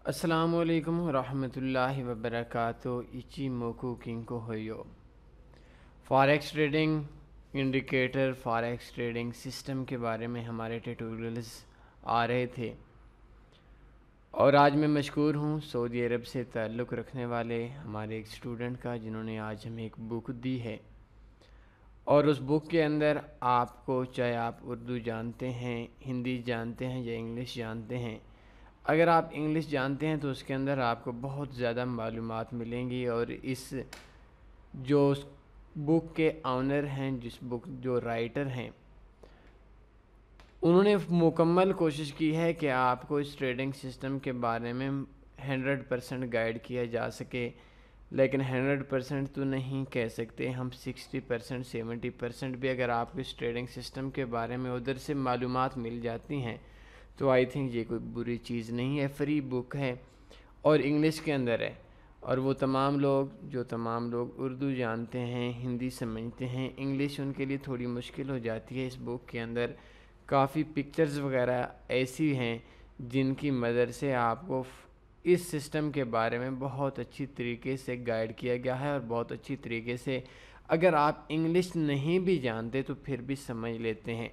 अस्सलामुअलैकुम रहमतुल्लाहि व बरकातुहू इचिमोकु किंको होयो। Forex trading indicator forex trading system के बारे में हमारे ट्यूटोरियल्स आ रहे थे और आज मैं मशकूर हूँ सऊदी अरब से ताल्लुक़ रखने वाले हमारे एक स्टूडेंट का, जिन्होंने आज हमें एक बुक दी है। और उस बुक के अंदर आपको, चाहे आप उर्दू जानते हैं, हिंदी जानते हैं या इंग्लिश जानते हैं, अगर आप इंग्लिश जानते हैं तो उसके अंदर आपको बहुत ज़्यादा मालूमात मिलेंगी। और इस जो बुक के ऑनर हैं, जिस बुक जो राइटर हैं, उन्होंने मुकम्मल कोशिश की है कि आपको इस ट्रेडिंग सिस्टम के बारे में 100% गाइड किया जा सके। लेकिन 100% तो नहीं कह सकते हम, 60% 70% भी अगर आपको इस ट्रेडिंग सिस्टम के बारे में उधर से मालूमात मिल जाती हैं तो आई थिंक ये कोई बुरी चीज़ नहीं है। फ्री बुक है और इंग्लिश के अंदर है। और वो तमाम लोग उर्दू जानते हैं, हिंदी समझते हैं, इंग्लिश उनके लिए थोड़ी मुश्किल हो जाती है। इस बुक के अंदर काफ़ी पिक्चर्स वगैरह ऐसी हैं जिनकी मदद से आपको इस सिस्टम के बारे में बहुत अच्छी तरीके से गाइड किया गया है। और बहुत अच्छी तरीके से अगर आप इंग्लिश नहीं भी जानते तो फिर भी समझ लेते हैं।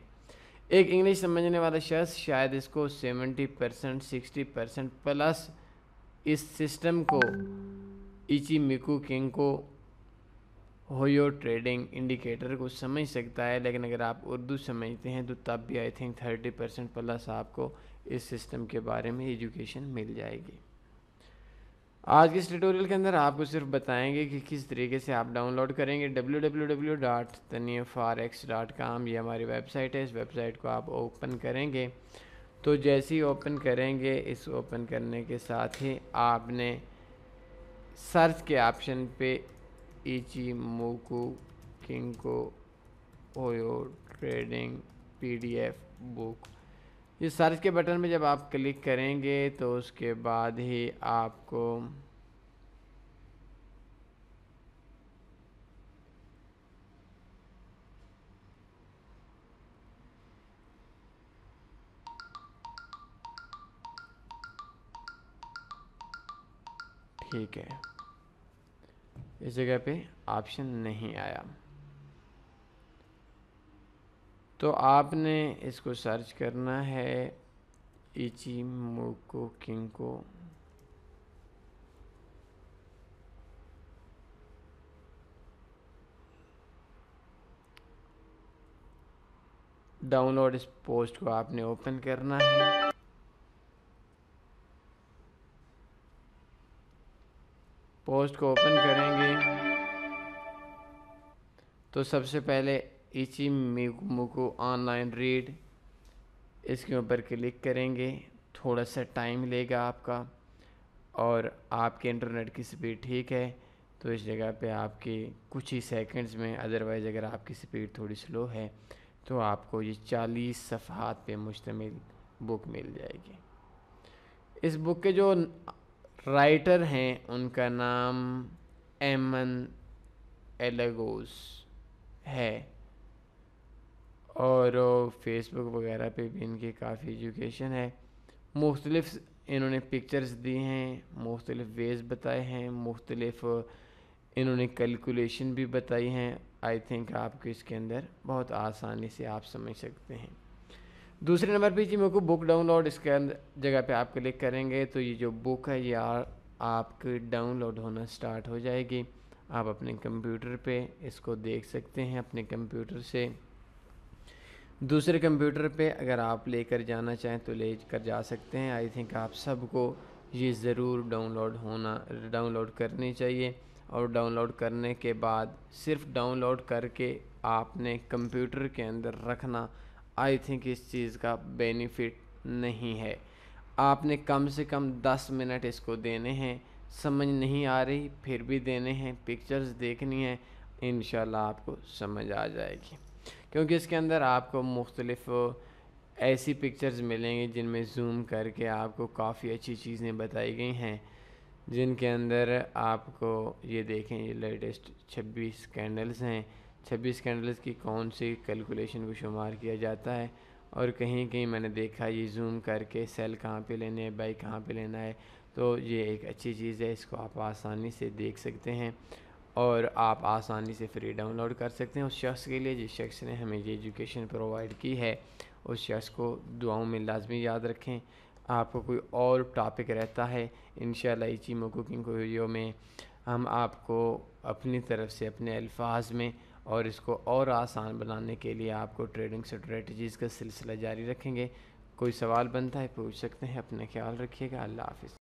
एक इंग्लिश समझने वाला शख्स शायद इसको 70% 60% प्लस इस सिस्टम को, इचिमिकु किंको होयो ट्रेडिंग इंडिकेटर को समझ सकता है। लेकिन अगर आप उर्दू समझते हैं तो तब भी आई थिंक 30% प्लस आपको इस सिस्टम के बारे में एजुकेशन मिल जाएगी। आज के इस ट्यूटोरियल के अंदर आपको सिर्फ बताएंगे कि किस तरीके से आप डाउनलोड करेंगे। www.taniyaforex.com ये हमारी वेबसाइट है। इस वेबसाइट को आप ओपन करेंगे तो जैसे ही ओपन करेंगे, इस ओपन करने के साथ ही आपने सर्च के ऑप्शन पे इचिमोकु किंको होयो ट्रेडिंग PDF बुक, ये सर्च के बटन में जब आप क्लिक करेंगे तो उसके बाद ही आपको ठीक है, इस जगह पे ऑप्शन नहीं आया तो आपने इसको सर्च करना है इचिमोकु किंको। डाउनलोड इस पोस्ट को आपने ओपन करना है। पोस्ट को ओपन करेंगे तो सबसे पहले इचिमोकु ऑनलाइन रीड, इसके ऊपर क्लिक करेंगे। थोड़ा सा टाइम लेगा आपका और आपके इंटरनेट की स्पीड ठीक है तो इस जगह पे आपकी कुछ ही सेकंड्स में, अदरवाइज़ अगर आपकी स्पीड थोड़ी स्लो है तो आपको ये 40 सफ़हात पे मुश्तमिल बुक मिल जाएगी। इस बुक के जो राइटर हैं उनका नाम एमन एलेगोस है और फेसबुक वगैरह पे भी इनकी काफ़ी एजुकेशन है। मुख्तलिफ इन्होंने पिक्चर्स दी हैं, मुख्तलिफ वेज़ बताए हैं, मुख्तलिफ इन्होंने कैलकुलेशन भी बताई हैं। आई थिंक आपको इसके अंदर बहुत आसानी से आप समझ सकते हैं। दूसरे नंबर पे जी मेरे को बुक डाउनलोड, इसके अंदर जगह पे आप क्लिक करेंगे तो ये जो बुक है ये आपकी डाउनलोड होना स्टार्ट हो जाएगी। आप अपने कंप्यूटर पे इसको देख सकते हैं। अपने कंप्यूटर से दूसरे कंप्यूटर पे अगर आप लेकर जाना चाहें तो ले कर जा सकते हैं। आई थिंक आप सबको ये ज़रूर डाउनलोड करनी चाहिए। और डाउनलोड करने के बाद सिर्फ डाउनलोड करके आपने कंप्यूटर के अंदर रखना, आई थिंक इस चीज़ का बेनिफिट नहीं है। आपने कम से कम 10 मिनट इसको देने हैं। समझ नहीं आ रही फिर भी देने हैं, पिक्चर्स देखनी है, इंशाल्लाह आपको समझ आ जाएगी। क्योंकि इसके अंदर आपको मुख्तलिफ ऐसी पिक्चर्स मिलेंगी जिनमें जूम करके आपको काफ़ी अच्छी चीज़ें बताई गई हैं, जिनके अंदर आपको ये देखें, ये लेटेस्ट 26 कैंडल्स हैं। 26 कैंडल्स की कौन सी कैलकुलेशन को शुमार किया जाता है। और कहीं कहीं मैंने देखा ये जूम करके सेल कहाँ पे लेने हैं, बाई कहाँ पे लेना है, तो ये एक अच्छी चीज़ है, इसको आप आसानी से देख सकते हैं और आप आसानी से फ्री डाउनलोड कर सकते हैं। उस शख्स के लिए जिस शख्स ने हमें ये एजुकेशन प्रोवाइड की है, उस शख्स को दुआओं में लाजमी याद रखें। आपको कोई और टॉपिक रहता है, इंशाल्लाह इचीमो कुकिंग वीडियो में हम आपको अपनी तरफ से अपने अल्फाज में और इसको और आसान बनाने के लिए आपको ट्रेडिंग स्ट्रेटजीज़ का सिलसिला जारी रखेंगे। कोई सवाल बनता है पूछ सकते हैं। अपना ख्याल रखिएगा। अल्लाह हाफ़िज़।